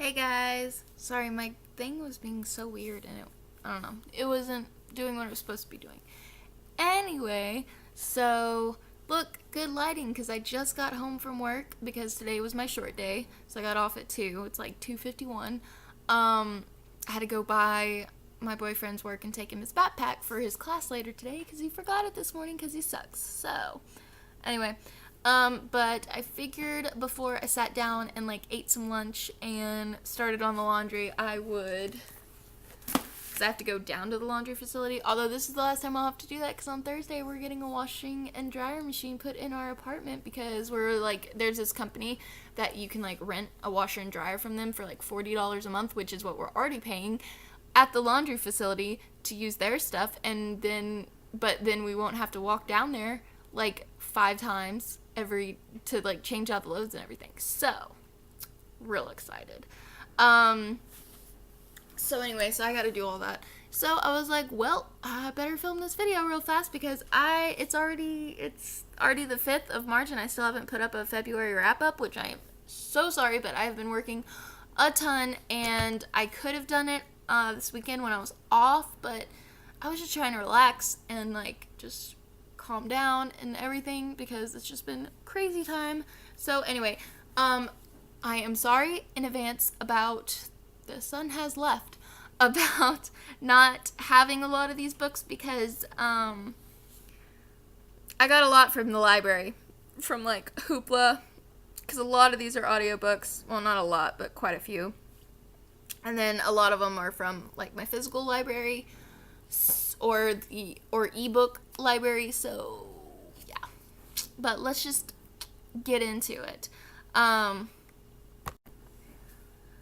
Hey guys, sorry my thing was being so weird and I don't know, it wasn't doing what it was supposed to be doing. Anyway, so look, good lighting because I just got home from work because today was my short day, so I got off at 2, it's like 2:51. I had to go by my boyfriend's work and take him his backpack for his class later today because he forgot it this morning because he sucks. So, anyway, but I figured before I sat down and ate some lunch and started on the laundry, because I have to go down to the laundry facility. Although this is the last time I'll have to do that because on Thursday we're getting a washing and dryer machine put in our apartment because there's this company that you can rent a washer and dryer from them for $40 a month, which is what we're already paying at the laundry facility to use their stuff, but then we won't have to walk down there 5 times to change out the loads and everything. So, real excited. So anyway, so I gotta do all that. So I was like, well, I better film this video real fast because it's already the 5th of March and I still haven't put up a February wrap up, which I am so sorry, but I have been working a ton and I could have done it this weekend when I was off, but I was just trying to relax and just calm down and everything because it's just been crazy time. So anyway, I am sorry in advance about the sun has left about not having a lot of these books because I got a lot from the library from Hoopla because a lot of these are audiobooks. Well, not a lot, but quite a few. And then a lot of them are from my physical library or ebook library. So yeah, but let's just get into it.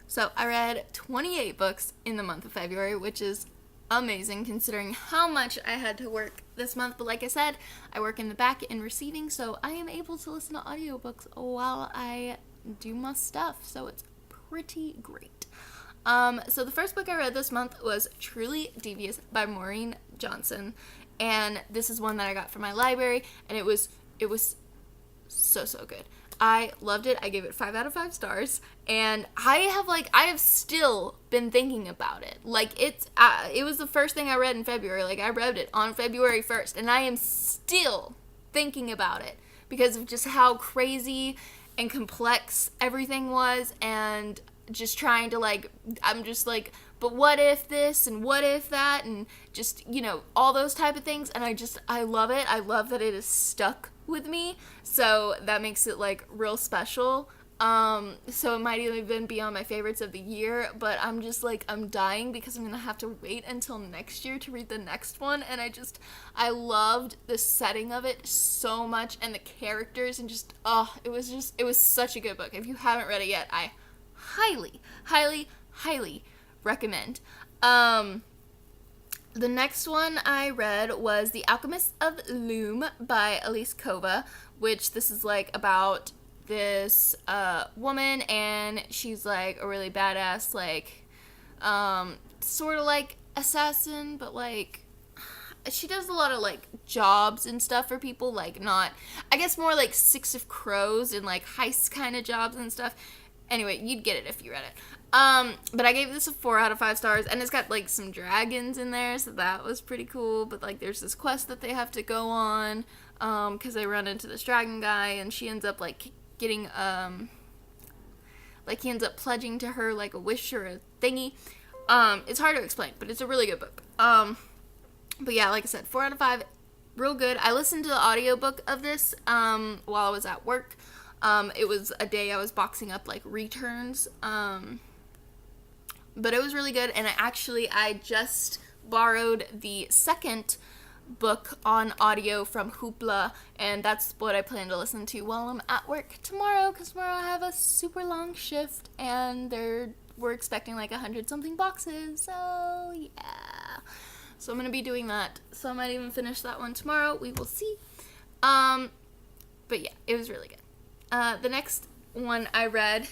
So I read 28 books in the month of February, which is amazing considering how much I had to work this month. But like I said, I work in the back in receiving, so I am able to listen to audiobooks while I do my stuff. So it's pretty great. So the first book I read this month was Truly Devious by Maureen Johnson. And this is one that I got from my library, and it was so good. I loved it. I gave it 5 out of 5 stars, and I have still been thinking about it. It was the first thing I read in February. I read it on February 1st, and I am still thinking about it because of just how crazy and complex everything was, and just trying to I'm just but what if this and what if that, and just all those type of things, and I love it. I love that it is stuck with me, so that makes it real special. So it might even be on my favorites of the year, but I'm just I'm dying because I'm gonna have to wait until next year to read the next one, and I loved the setting of it so much and the characters, and it was such a good book. If you haven't read it yet, I highly recommend. The next one I read was The Alchemist of Loom by Elise Kova, which this is about this woman, and she's a really badass sort of assassin, but she does a lot of jobs and stuff for people, not, I guess more Six of Crows and heist kind of jobs and stuff. Anyway, you'd get it if you read it. But I gave this a 4 out of 5 stars, and it's got some dragons in there, so that was pretty cool. But there's this quest that they have to go on, because they run into this dragon guy, and she ends up getting he ends up pledging to her a wish or a thingy. It's hard to explain, but it's a really good book. But yeah, like I said, 4 out of 5, real good. I listened to the audiobook of this while I was at work. It was a day I was boxing up returns, but it was really good, and I just borrowed the second book on audio from Hoopla, and that's what I plan to listen to while I'm at work tomorrow, because tomorrow I have a super long shift, and we're expecting 100-something boxes, so yeah. So I'm going to be doing that, so I might even finish that one tomorrow, we will see. But yeah, it was really good. The next one I read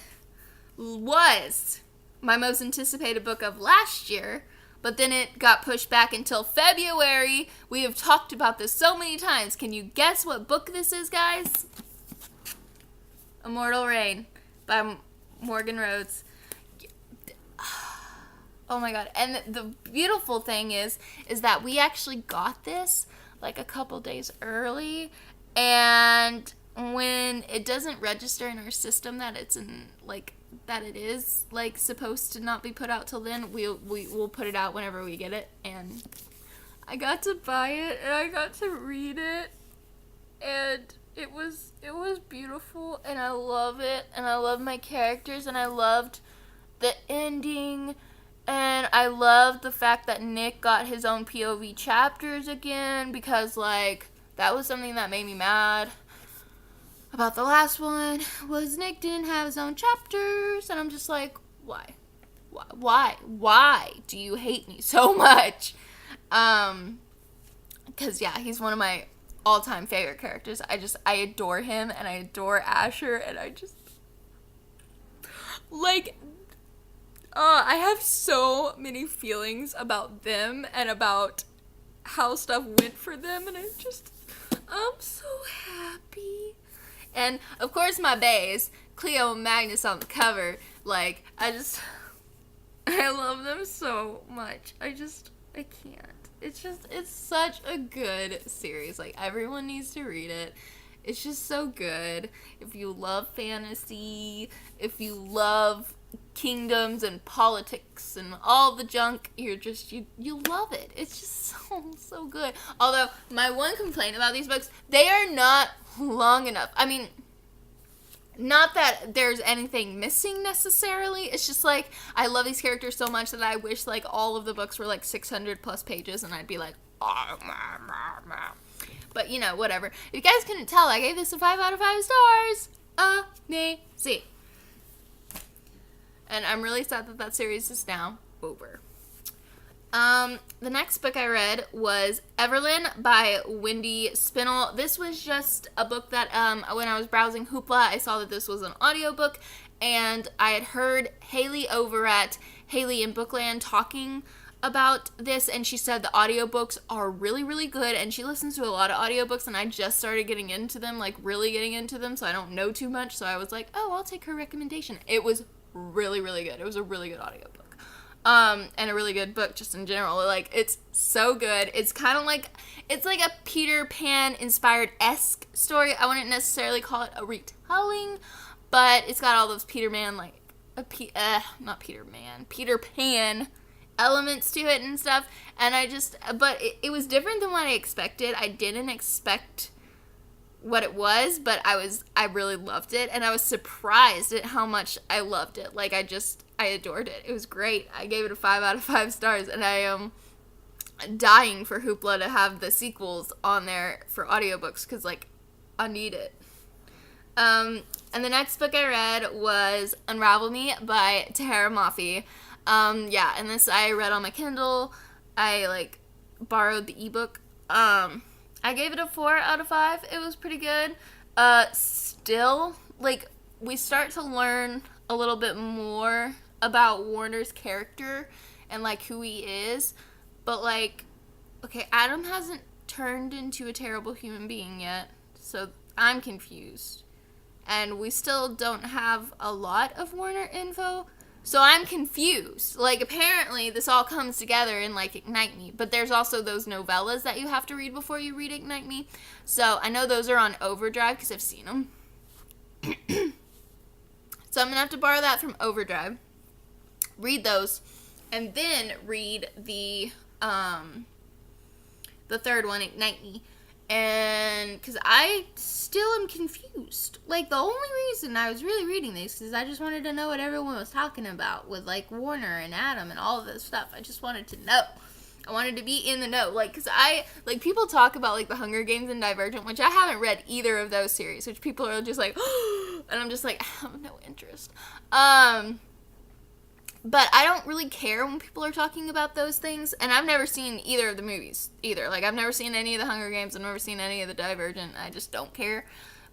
was my most anticipated book of last year, but then it got pushed back until February. We have talked about this so many times. Can you guess what book this is, guys? Immortal by Morgan Rhodes. Oh my god. And the beautiful thing is that we actually got this like a couple days early, and when it doesn't register in our system that it's in like that it is like supposed to not be put out till then, we'll put it out whenever we get it. And I got to buy it and I got to read it, and it was beautiful, and I love it, and I love my characters, and I loved the ending, and I loved the fact that Nick got his own POV chapters again, because like that was something that made me mad about the last one, was Nick didn't have his own chapters, and I'm just like, why do you hate me so much? Because yeah, he's one of my all-time favorite characters. I adore him, and I adore Asher, and I just like I have so many feelings about them and about how stuff went for them, and I'm so happy. And of course my baes, Cleo and Magnus on the cover, like I love them so much. I can't. It's such a good series. Like, everyone needs to read it. It's just so good. If you love fantasy, if you love kingdoms and politics and all the junk, you love it. It's just so good. Although, my one complaint about these books, they are not long enough. I mean, not that there's anything missing necessarily. It's just like, I love these characters so much that I wish like all of the books were like 600 plus pages, and I'd be like, oh, but you know, whatever. If you guys couldn't tell, I gave this a 5 out of 5 stars. Amazing. And I'm really sad that series is now over. The next book I read was Evelyn by Wendy Spinell. This was just a book that, when I was browsing Hoopla, I saw that this was an audiobook, and I had heard Haley over at Haley in Bookland talking about this, and she said the audiobooks are really, really good, and she listens to a lot of audiobooks, and I just started getting into them, like really getting into them, so I don't know too much, so I was like, oh, I'll take her recommendation. It was really, really good. It was a really good audiobook. And a really good book just in general. Like, it's so good. It's kind of like, it's like a Peter Pan inspired-esque story. I wouldn't necessarily call it a retelling, but it's got all those Peter Pan elements to it and stuff. And but it was different than what I expected. I didn't expect what it was, but I really loved it, and I was surprised at how much I loved it. Like, I adored it. It was great. I gave it a 5 out of 5 stars, and I am dying for Hoopla to have the sequels on there for audiobooks, because, like, I need it. And the next book I read was Unravel Me by Tahara Mafi. Yeah, and this I read on my Kindle. I, like, borrowed the ebook. I gave it a 4 out of 5. It was pretty good. Still, like, we start to learn a little bit more about Warner's character and, like, who he is. But, like, okay, Adam hasn't turned into a terrible human being yet, so I'm confused. And we still don't have a lot of Warner info, so I'm confused. Like, apparently this all comes together in, like, Ignite Me, but there's also those novellas that you have to read before you read Ignite Me. So I know those are on Overdrive because I've seen them. So I'm going to have to borrow that from Overdrive, read those, and then read the third one, Ignite Me. And because I still am confused. Like, the only reason I was really reading this is I just wanted to know what everyone was talking about with, like, Warner and Adam and all of this stuff. I just wanted to know. I wanted to be in the know. Like, because people talk about, like, the Hunger Games and Divergent, which I haven't read either of those series, which people are just like, and I'm just like, I have no interest. But I don't really care when people are talking about those things, and I've never seen either of the movies, either. Like, I've never seen any of the Hunger Games, I've never seen any of the Divergent, I just don't care.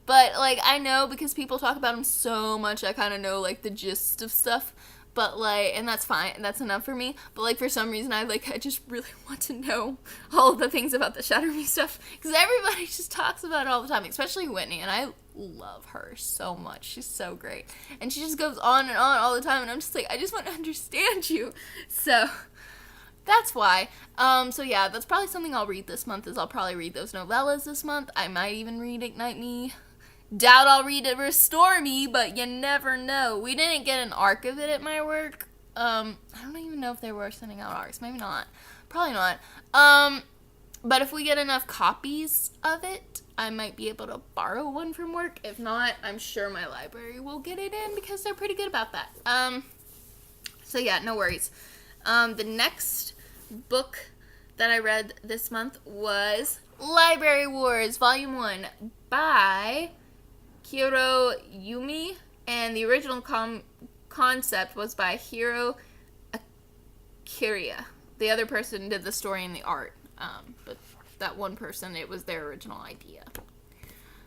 But, like, I know because people talk about them so much, I kind of know, like, the gist of stuff. but like, and that's fine, that's enough for me, but like for some reason I just really want to know all of the things about the Shatter Me stuff, because everybody just talks about it all the time, especially Whitney, and I love her so much. She's so great, and she just goes on and on all the time, and I'm just like, I just want to understand you. So that's why. So yeah, that's probably something I'll read this month, is I'll probably read those novellas this month. I might even read Ignite Me. Doubt I'll read it Restore Me, but you never know. We didn't get an arc of it at my work. I don't even know if they were sending out arcs. Maybe not. Probably not. But if we get enough copies of it, I might be able to borrow one from work. If not, I'm sure my library will get it in, because they're pretty good about that. So yeah, no worries. The next book that I read this month was Library Wars, Volume 1 by Kyoto Yumi, and the original concept was by Hiro Akira. The other person did the story and the art, but that one person, it was their original idea.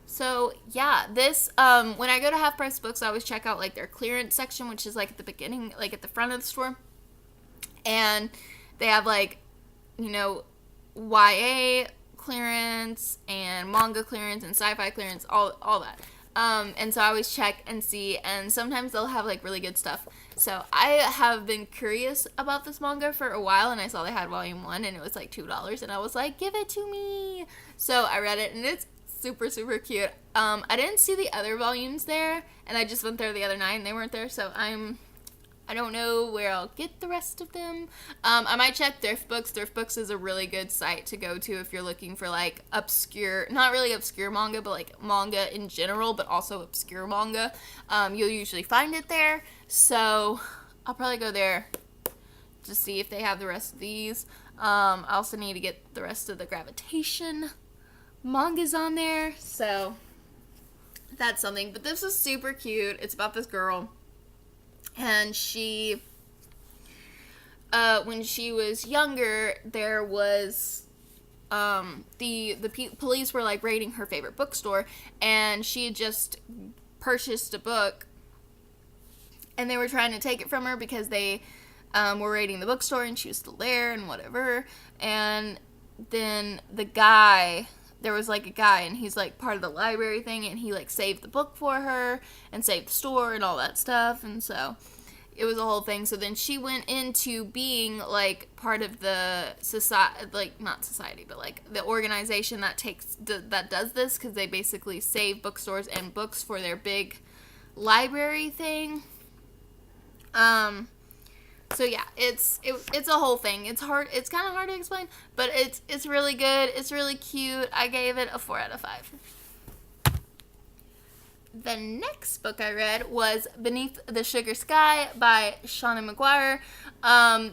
So yeah, this, when I go to Half Price Books, I always check out like their clearance section, which is like at the beginning, like at the front of the store, and they have like, you know, YA clearance and manga clearance and sci-fi clearance, all that. And so I always check and see, and sometimes they'll have like really good stuff. So I have been curious about this manga for a while, and I saw they had volume 1 and it was like $2, and I was like, give it to me. So I read it, and it's super, super cute. I didn't see the other volumes there, and I just went there the other night and they weren't there, so I don't know where I'll get the rest of them. I might check Thrift Books. Thrift Books is a really good site to go to if you're looking for like obscure, not really obscure manga, but like manga in general, but also obscure manga. You'll usually find it there. So I'll probably go there to see if they have the rest of these. I also need to get the rest of the Gravitation mangas on there. So that's something. But this is super cute. It's about this girl. And she, when she was younger, there was, the police were, like, raiding her favorite bookstore, and she had just purchased a book, and they were trying to take it from her because they, were raiding the bookstore, and she was still there, and whatever, and then there was, like, a guy, and he's, like, part of the library thing, and he, like, saved the book for her, and saved the store, and all that stuff, and so it was a whole thing. So then she went into being, like, part of the society, like, not society, but, like, the organization that does this, because they basically save bookstores and books for their big library thing. So yeah, it's a whole thing. It's hard. It's kind of hard to explain, but it's really good. It's really cute. I gave it a 4 out of 5. The next book I read was Beneath the Sugar Sky by Shauna McGuire.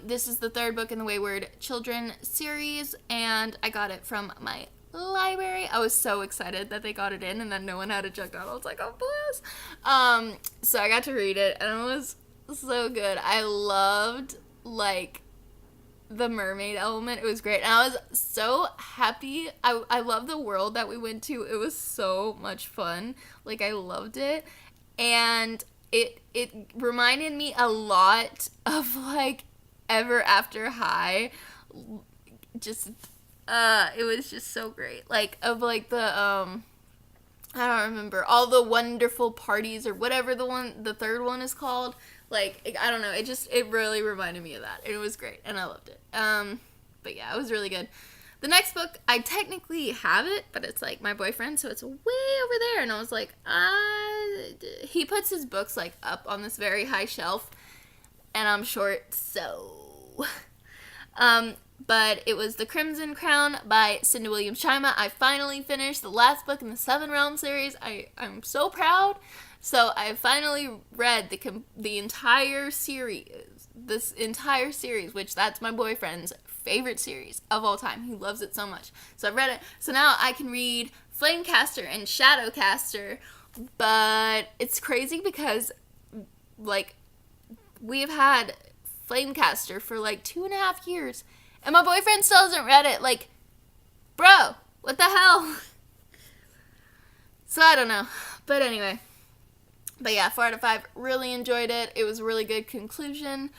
This is the 3rd book in the Wayward Children series, and I got it from my library. I was so excited that they got it in and that no one had it checked out. I was like, oh, bless. So I got to read it, and it was so good. I loved, like, the mermaid element. It was great, and I was so happy. I love the world that we went to. It was so much fun. Like, I loved it, and it reminded me a lot of, like, Ever After High. Just it was just so great. Like, of, like, the I don't remember, all the wonderful parties, or whatever the 3rd one is called. Like, I don't know, it really reminded me of that. It was great, and I loved it. But yeah, it was really good. The next book, I technically have it, but it's, like, my boyfriend, so it's way over there, and I was like, he puts his books, like, up on this very high shelf, and I'm short, so, but it was The Crimson Crown by Cinda Williams-Chima. I finally finished the last book in the Seven Realms series. I'm so proud. So I finally read the entire series, which that's my boyfriend's favorite series of all time. He loves it so much. So I read it. So now I can read Flamecaster and Shadowcaster, but it's crazy because, like, we've had Flamecaster for, like, 2.5 years, and my boyfriend still hasn't read it. Like, bro, what the hell? So I don't know. But anyway. But yeah, 4 out of 5, really enjoyed it. It was a really good conclusion,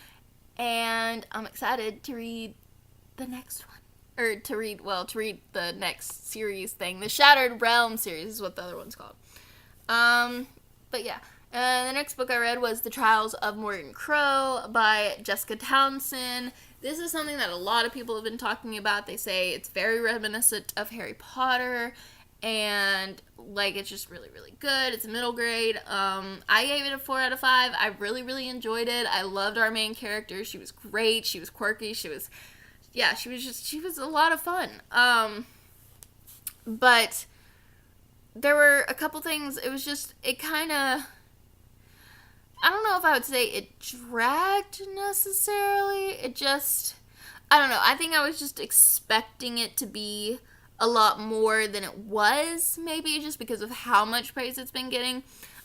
and I'm excited to read the next one. Or to read the next series thing. The Shattered Realm series is what the other one's called. But yeah. The next book I read was The Trials of Morgan Crow by Jessica Townsend. This is something that a lot of people have been talking about. They say it's very reminiscent of Harry Potter, and like it's just really, really good. It's a middle grade. I gave it a 4 out of 5. I really, really enjoyed it. I loved our main character. She was great. She was quirky. She was a lot of fun. But there were a couple things. It kind of, I don't know if I would say it dragged necessarily. I don't know. I think I was just expecting it to be a lot more than it was, maybe just because of how much praise it's been getting.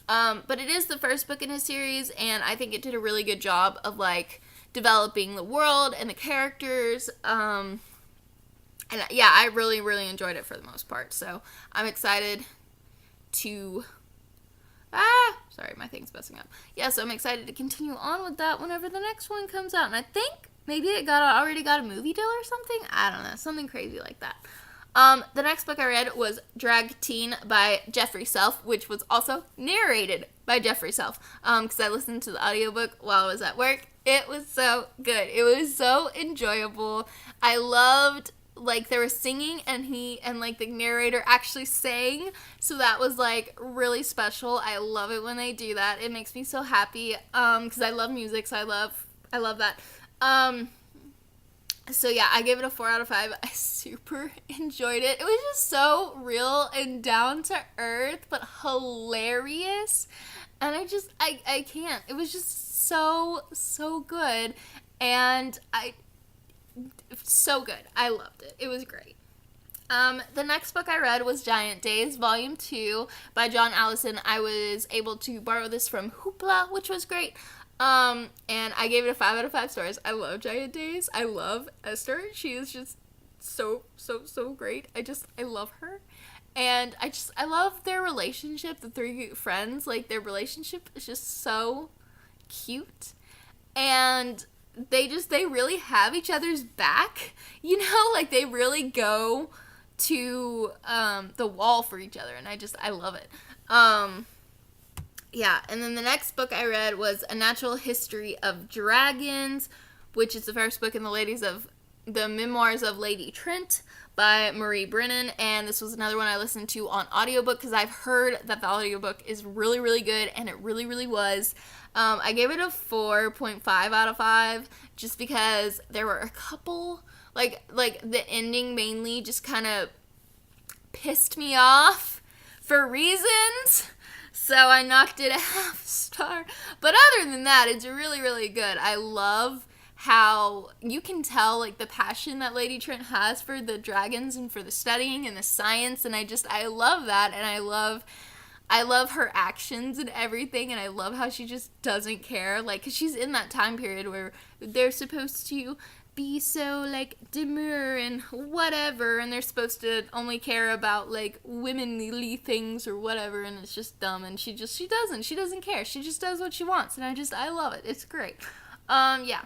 But it is the first book in a series, and I think it did a really good job of, like, developing the world and the characters. And yeah, I really, really enjoyed it for the most part. So I'm excited to... sorry, my thing's messing up. Yeah, so I'm excited to continue on with that whenever the next one comes out. And I think maybe it already got a movie deal or something. I don't know, something crazy like that. The next book I read was Drag Teen by Jeffrey Self, which was also narrated by Jeffrey Self. Because I listened to the audiobook while I was at work. It was so good. It was so enjoyable. I loved, like, there was singing, and like the narrator actually sang, so that was like really special. I love it when they do that. It makes me so happy, because I love music, so I love that. So yeah, I gave it a 4 out of 5. I super enjoyed it. It was just so real and down to earth, but hilarious. And I can't. It was just so good. And so good. I loved it. It was great. The next book I read was Giant Days, Volume 2 by John Allison. I was able to borrow this from Hoopla, which was great. And I gave it a 5 out of 5 stars. I love Giant Days. I love Esther. She is just so great. I love her. And I love their relationship, the three friends. Like, their relationship is just so cute. And they really have each other's back. You know, like, they really go to the wall for each other. And I love it. Yeah, and then the next book I read was A Natural History of Dragons, which is the first book in the Memoirs of Lady Trent by Marie Brennan, and this was another one I listened to on audiobook because I've heard that the audiobook is really, really good, and it really, really was. I gave it a 4.5 out of 5 just because there were a couple, like the ending mainly just kind of pissed me off for reasons. So I knocked it a half star. But other than that, it's really, really good. I love how you can tell, like, the passion that Lady Trent has for the dragons and for the studying and the science. And I love that. And I love her actions and everything. And I love how she just doesn't care. Like, because she's in that time period where they're supposed to be so, like, demure and whatever, and they're supposed to only care about, like, womanly things or whatever, and it's just dumb, and she doesn't care. She just does what she wants, and I love it. It's great. Yeah.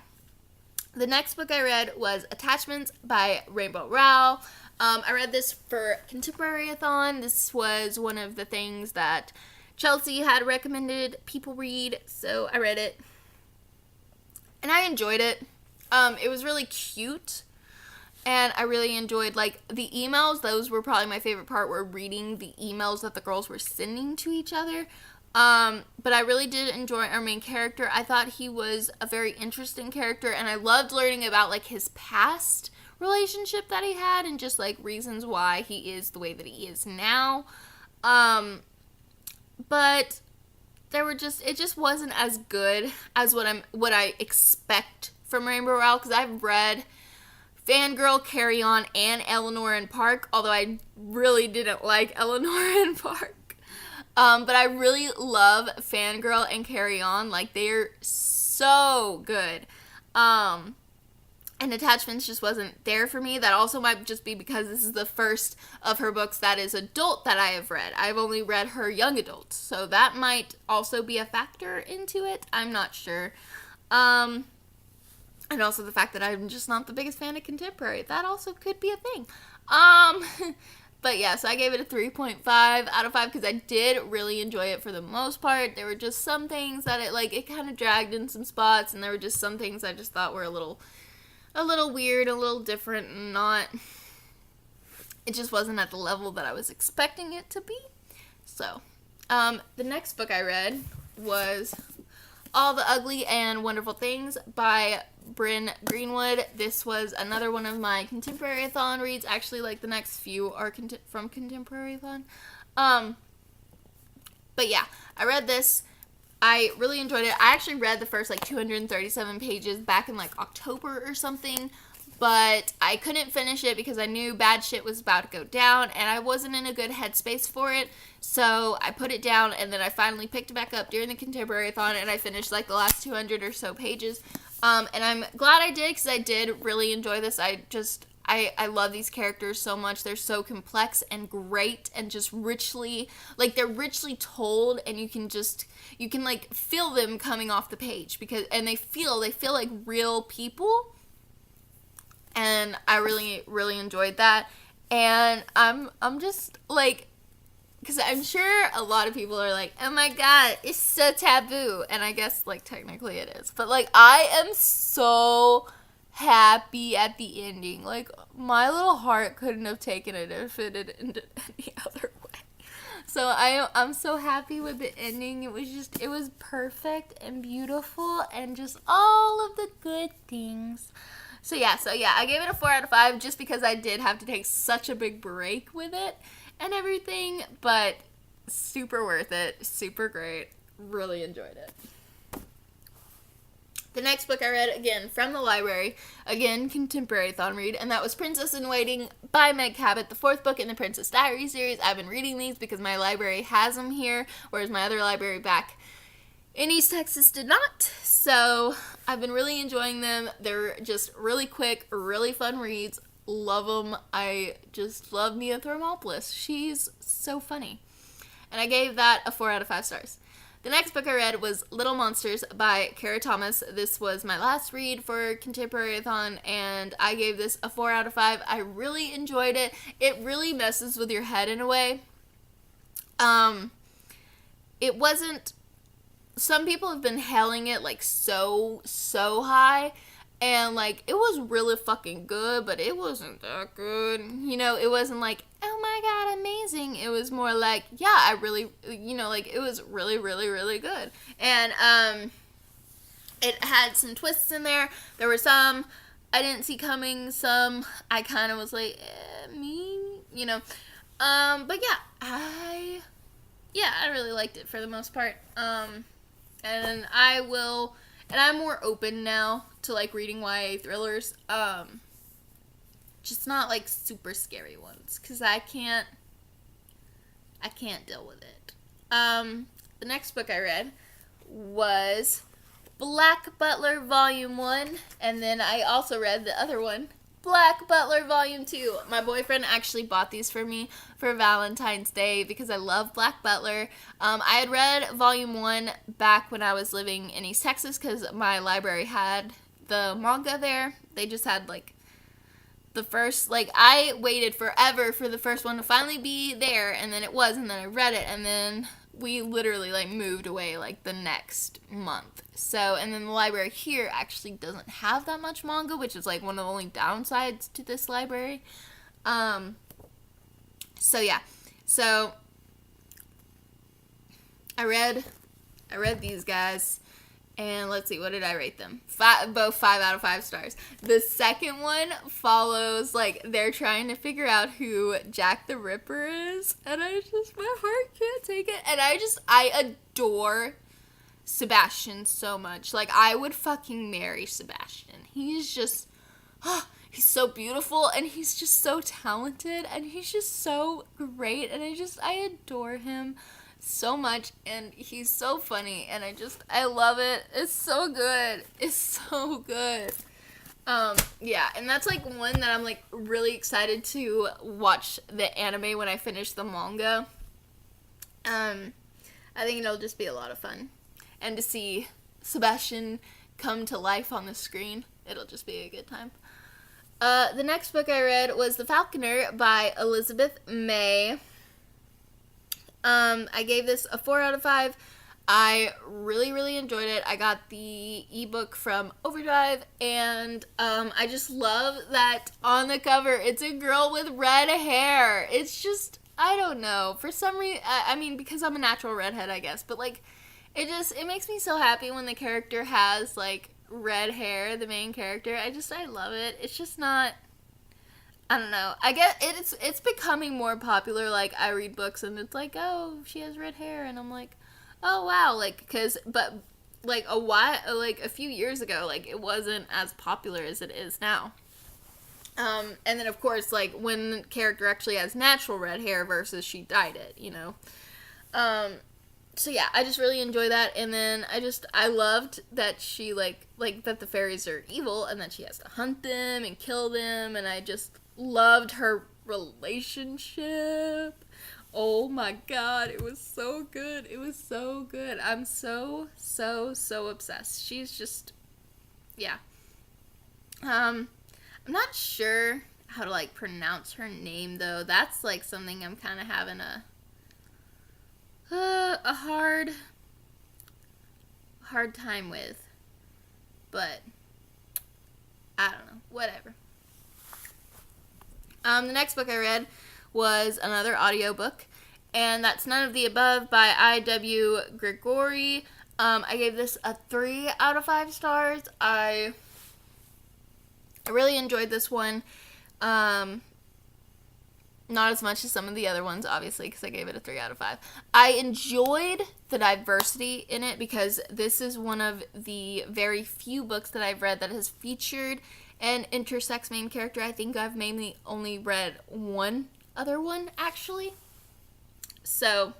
The next book I read was Attachments by Rainbow Rowell. I read this for Contemporary-a-thon. This was one of the things that Chelsea had recommended people read, so I read it, and I enjoyed it. It was really cute, and I really enjoyed, like, the emails. Those were probably my favorite part, were reading the emails that the girls were sending to each other. But I really did enjoy our main character. I thought he was a very interesting character, and I loved learning about, like, his past relationship that he had, and just, like, reasons why he is the way that he is now. But it just wasn't as good as what I expect from Rainbow Rowell, because I've read Fangirl, Carry On, and Eleanor and Park, although I really didn't like Eleanor and Park. But I really love Fangirl and Carry On. Like, they're so good. and attachments just wasn't there for me. That also might just be because this is the first of her books that is adult that I have read. I've only read her young adult, so that might also be a factor into it. I'm not sure. And also the fact that I'm just not the biggest fan of contemporary. That also could be a thing. But yeah, so I gave it a 3.5 out of 5 because I did really enjoy it for the most part. There were just some things that it kind of dragged in some spots, and there were just some things I just thought were a little weird, a little different, and it just wasn't at the level that I was expecting it to be. So, the next book I read was All the Ugly and Wonderful Things by Bryn Greenwood. This was another one of my Contemporary-a-thon reads. Actually, the next few are from Contemporary-a-thon. But yeah, I read this. I really enjoyed it. I actually read the first 237 pages back in October or something, but I couldn't finish it because I knew bad shit was about to go down and I wasn't in a good headspace for it. So I put it down, and then I finally picked it back up during the Contemporary-a-thon, and I finished the last 200 or so pages. And I'm glad I did because I did really enjoy this. I love these characters so much. They're so complex and great and just richly, they're richly told, and you can feel them coming off the page and they feel like real people. And I really, really enjoyed that. And I'm just because I'm sure a lot of people are oh my god, it's so taboo. And I guess technically it is. But I am so happy at the ending. My little heart couldn't have taken it if it had ended any other way. So I'm so happy with the ending. It was perfect and beautiful and just all of the good things. So yeah, I gave it a 4 out of 5 just because I did have to take such a big break with it and everything, but super worth it, super great, really enjoyed it. The next book I read, again, from the library, again, Contemporary-a-thon read, and that was Princess in Waiting by Meg Cabot, the 4th book in the Princess Diaries series. I've been reading these because my library has them here, whereas my other library back in East Texas did not. So I've been really enjoying them. They're just really quick, really fun reads. Love them. I just love Mia Thermopolis. She's so funny. And I gave that a 4 out of 5 stars. The next book I read was Little Monsters by Kara Thomas. This was my last read for Contemporary-a-thon, and I gave this a 4 out of 5. I really enjoyed it. It really messes with your head in a way. It wasn't... Some people have been hailing it so high, and it was really fucking good, but it wasn't that good. It wasn't oh my god, amazing. It was more yeah, I really, it was really, really, really good. And it had some twists in there. There were some I didn't see coming, some I kind of was me, but I really liked it for the most part. And I'm more open now to reading YA thrillers. Just not super scary ones, because I can't deal with it. The next book I read was Black Butler Volume 1, and then I also read the other one, Black Butler Volume 2. My boyfriend actually bought these for me for Valentine's Day because I love Black Butler. I had read Volume 1 back when I was living in East Texas because my library had the manga there. They just had the first, I waited forever for the first one to finally be there, and then it was, and then I read it, and then we literally moved away the next month. So, and then the library here actually doesn't have that much manga, which is one of the only downsides to this library. So yeah, so I read these guys, and let's see, what did I rate them? Both 5 out of 5 stars. The second one follows, they're trying to figure out who Jack the Ripper is, and my heart can't take it, and I adore Sebastian so much. I would fucking marry Sebastian. He's just, he's so beautiful, and he's just so talented, and he's just so great, and I adore him so much, and he's so funny, and I love it. It's so good. It's so good. Yeah, and that's like one that I'm like really excited to watch the anime when I finish the manga. I think it'll just be a lot of fun. And to see Sebastian come to life on the screen, it'll just be a good time. The next book I read was The Falconer by Elizabeth May. I gave this a 4 out of 5. I really, really enjoyed it. I got the ebook from Overdrive, and I just love that on the cover, it's a girl with red hair. It's just, I don't know. For some reason, I mean, because I'm a natural redhead, I guess, but like, it makes me so happy when the character has like red hair, the main character. I love it. It's just not, I don't know. I guess it's becoming more popular. Like, I read books and it's like, oh, she has red hair, and I'm like, oh wow, like, but like a few years ago, like, it wasn't as popular as it is now. And then of course, like, when the character actually has natural red hair versus she dyed it, you know. So yeah, I just really enjoy that, and then I loved that she like that the fairies are evil and that she has to hunt them and kill them, and I just loved her relationship. Oh my god, it was so good. It was so good. I'm so obsessed. She's just, yeah. I'm not sure how to like pronounce her name though. That's like something I'm kind of having a hard time with. But I don't know. Whatever. The next book I read was another audiobook, and that's None of the Above by I.W. Gregory. I gave this a 3 out of 5 stars. I really enjoyed this one. Not as much as some of the other ones, obviously, because I gave it a 3 out of 5. I enjoyed the diversity in it because this is one of the very few books that I've read that has featured an intersex main character. I think I've mainly only read one other one, actually. So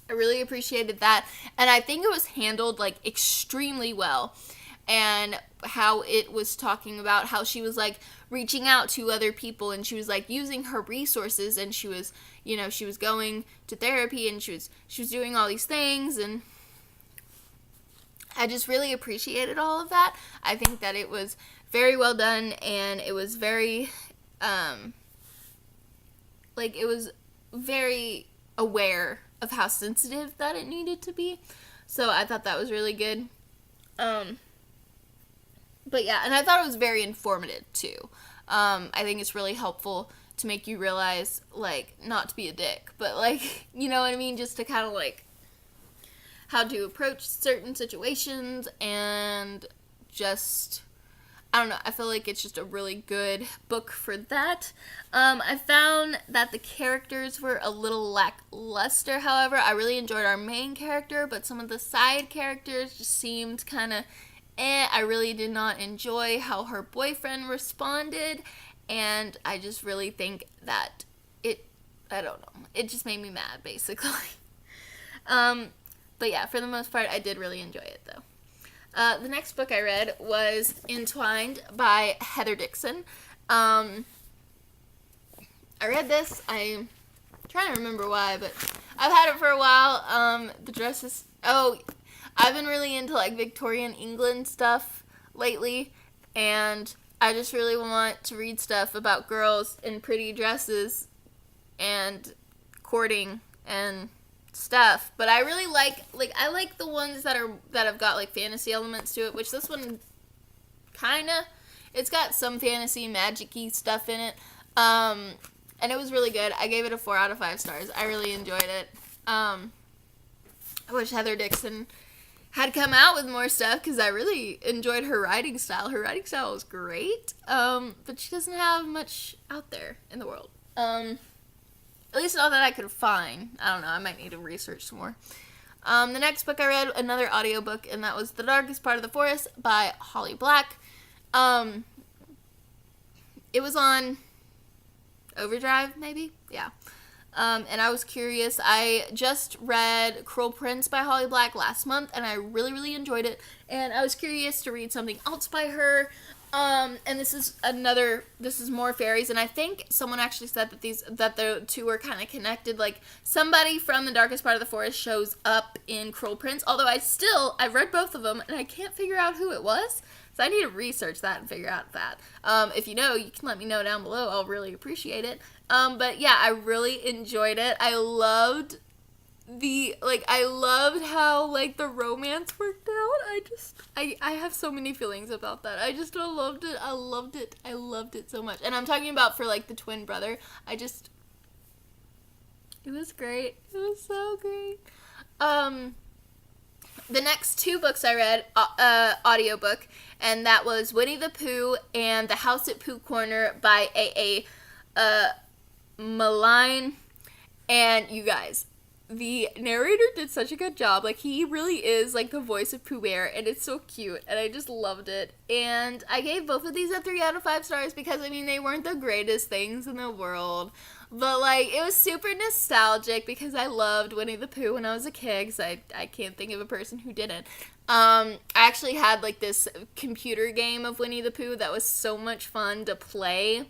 I really appreciated that, and I think it was handled like extremely well, and how it was talking about how she was like reaching out to other people, and she was like using her resources, and she was, you know, she was going to therapy, and she was doing all these things, and I just really appreciated all of that. I think that it was very well done, and it was very it was very aware of how sensitive that it needed to be. So I thought that was really good. But yeah, and I thought it was very informative too. I think it's really helpful to make you realize, like, not to be a dick, but like, you know what I mean? Just to kind of like how to approach certain situations, and just, I don't know, I feel like it's just a really good book for that. I found that the characters were a little lackluster, however. I really enjoyed our main character, but some of the side characters just seemed kind of I really did not enjoy how her boyfriend responded, and I just really think that I don't know, it just made me mad, basically. But yeah, for the most part, I did really enjoy it, though. The next book I read was Entwined by Heather Dixon. I read this. I'm trying to remember why, but I've had it for a while. The dresses. Oh, I've been really into like Victorian England stuff lately, and I just really want to read stuff about girls in pretty dresses and courting and stuff. But I really like I like the ones that have got like fantasy elements to it, which this one kinda, it's got some fantasy magic-y stuff in it. And it was really good. I gave it a 4 out of 5 stars. I really enjoyed it. I wish Heather Dixon had come out with more stuff, because I really enjoyed her writing style. Her writing style was great, but she doesn't have much out there in the world. At least not that I could find. I don't know, I might need to research some more. The next book I read, another audiobook, and that was The Darkest Part of the Forest by Holly Black. It was on Overdrive, maybe? Yeah. And I was curious. I just read Cruel Prince by Holly Black last month, and I really, really enjoyed it. And I was curious to read something else by her. And this is more fairies, and I think someone actually said that the two are kind of connected. Like, somebody from the darkest part of the forest shows up in Cruel Prince, although I've read both of them, and I can't figure out who it was, so I need to research that and figure out that. If you know, you can let me know down below. I'll really appreciate it. But yeah, I really enjoyed it. I loved how, like, the romance worked out. I have so many feelings about that. I loved it. I loved it so much. And I'm talking about for, like, the twin brother. It was great. It was so great. The next two books I read, audiobook, and that was Winnie the Pooh and The House at Pooh Corner by A.A. Malign. And you guys, the narrator did such a good job. Like, he really is, like, the voice of Pooh Bear, and it's so cute, and I just loved it. And I gave both of these a 3 out of 5 stars because, I mean, they weren't the greatest things in the world, but, like, it was super nostalgic because I loved Winnie the Pooh when I was a kid, because I can't think of a person who didn't. I actually had, like, this computer game of Winnie the Pooh that was so much fun to play.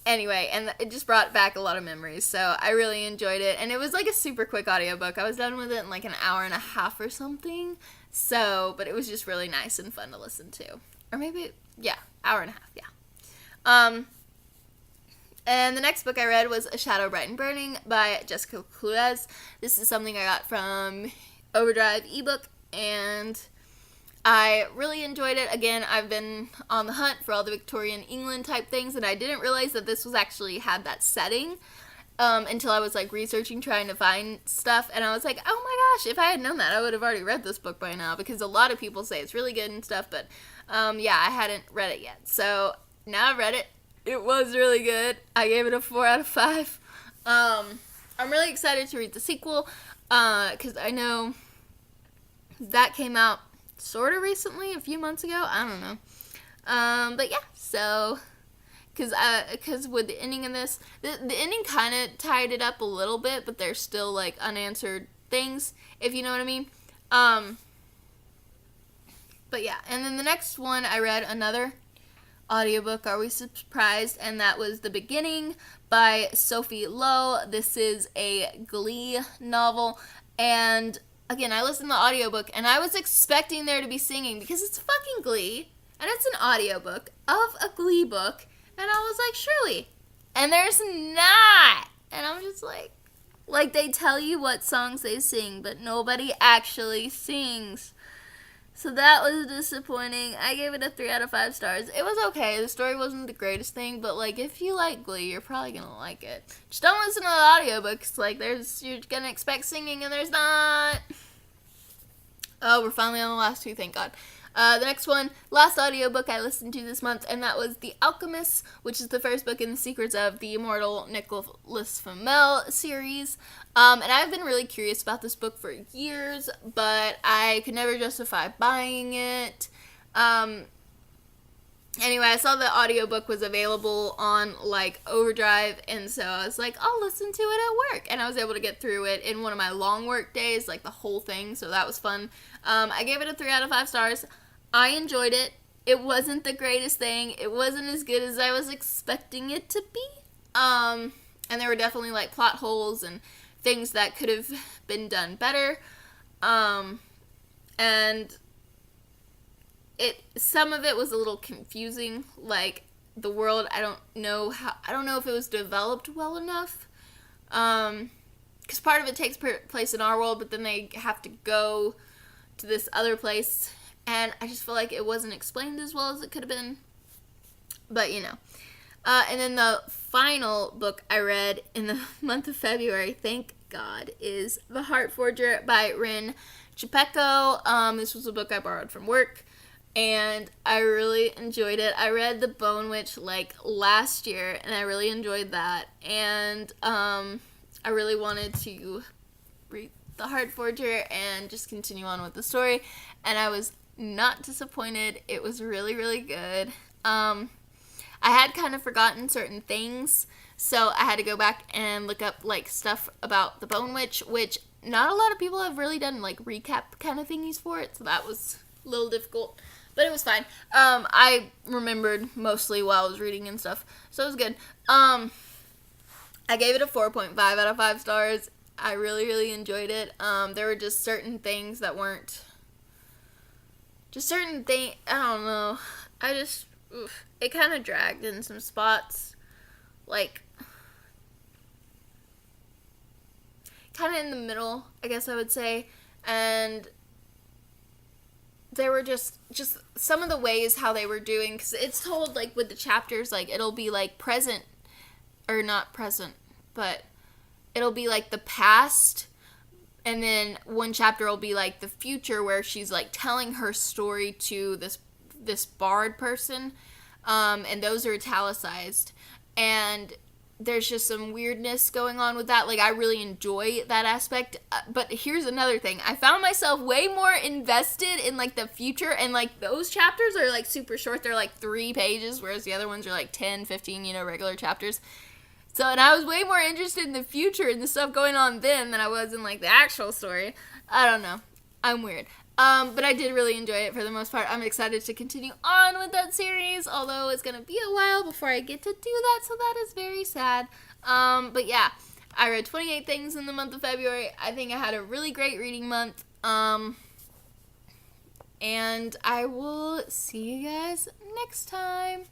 Anyway, and it just brought back a lot of memories, so I really enjoyed it, and it was, like, a super quick audiobook. I was done with it in, like, an hour and a half or something, but it was just really nice and fun to listen to. Or maybe, yeah, hour and a half, yeah. And the next book I read was A Shadow Bright and Burning by Jessica Cluez. This is something I got from Overdrive ebook, and I really enjoyed it. Again, I've been on the hunt for all the Victorian England type things, and I didn't realize that this was actually had that setting until I was, like, researching, trying to find stuff, and I was like, oh my gosh, if I had known that, I would have already read this book by now, because a lot of people say it's really good and stuff, but yeah, I hadn't read it yet. So now I've read it. It was really good. I gave it a 4 out of 5. I'm really excited to read the sequel, because I know that came out sort of recently, a few months ago. I don't know. But yeah, so, because with the ending of this, the ending kind of tied it up a little bit, but there's still, like, unanswered things, if you know what I mean. But yeah, and then the next one I read another audiobook, Are We Surprised? And that was The Beginning by Sophie Lowe. This is a Glee novel, and again, I listened to the audiobook, and I was expecting there to be singing, because it's fucking Glee, and it's an audiobook of a Glee book, and I was like, surely. And there's not. And I'm just like, they tell you what songs they sing, but nobody actually sings. So that was disappointing. I gave it a 3 out of 5 stars. It was okay. The story wasn't the greatest thing, but, like, if you like Glee, you're probably gonna like it. Just don't listen to the audiobooks. Like, you're gonna expect singing, and there's not. Oh, we're finally on the last 2, thank God. The next one, last audiobook I listened to this month, and that was The Alchemist, which is the first book in the Secrets of the Immortal Nicholas Flamel series. And I've been really curious about this book for years, but I could never justify buying it. Anyway, I saw the audiobook was available on, like, Overdrive, and so I was like, I'll listen to it at work. And I was able to get through it in one of my long work days, like, the whole thing, so that was fun. I gave it a 3 out of 5 stars. I enjoyed it. It wasn't the greatest thing. It wasn't as good as I was expecting it to be. And there were definitely, like, plot holes and things that could have been done better. And some of it was a little confusing, like, the world, I don't know if it was developed well enough, because part of it takes place in our world, but then they have to go to this other place, and I just feel like it wasn't explained as well as it could have been, but, you know. And then the final book I read in the month of February, thank God, is The Heart Forger by Rin Chipeko. This was a book I borrowed from work, and I really enjoyed it. I read The Bone Witch, like, last year, and I really enjoyed that, and I really wanted to read The Heart Forger and just continue on with the story, and I was not disappointed. It was really, really good. I had kind of forgotten certain things, so I had to go back and look up, like, stuff about The Bone Witch, which not a lot of people have really done, like, recap kind of thingies for it, so that was a little difficult. But it was fine. I remembered mostly while I was reading and stuff, so it was good. I gave it a 4.5 out of 5 stars. I really, really enjoyed it. There were just certain things that weren't... Just certain things... I don't know. It kind of dragged in some spots. Like... kind of in the middle, I guess I would say. And... there were just some of the ways how they were doing, because it's told, like, with the chapters, like, it'll be, like, present, or not present, but it'll be, like, the past, and then one chapter will be, like, the future, where she's, like, telling her story to this bard person, and those are italicized, and there's just some weirdness going on with that. Like, I really enjoy that aspect. But here's another thing. I found myself way more invested in, like, the future. And, like, those chapters are, like, super short. They're, like, 3 pages. Whereas the other ones are, like, 10, 15, regular chapters. So, and I was way more interested in the future and the stuff going on then than I was in, like, the actual story. I don't know. I'm weird. But I did really enjoy it for the most part. I'm excited to continue on with that series, although it's going to be a while before I get to do that, so that is very sad. But yeah, I read 28 things in the month of February. I think I had a really great reading month. And I will see you guys next time.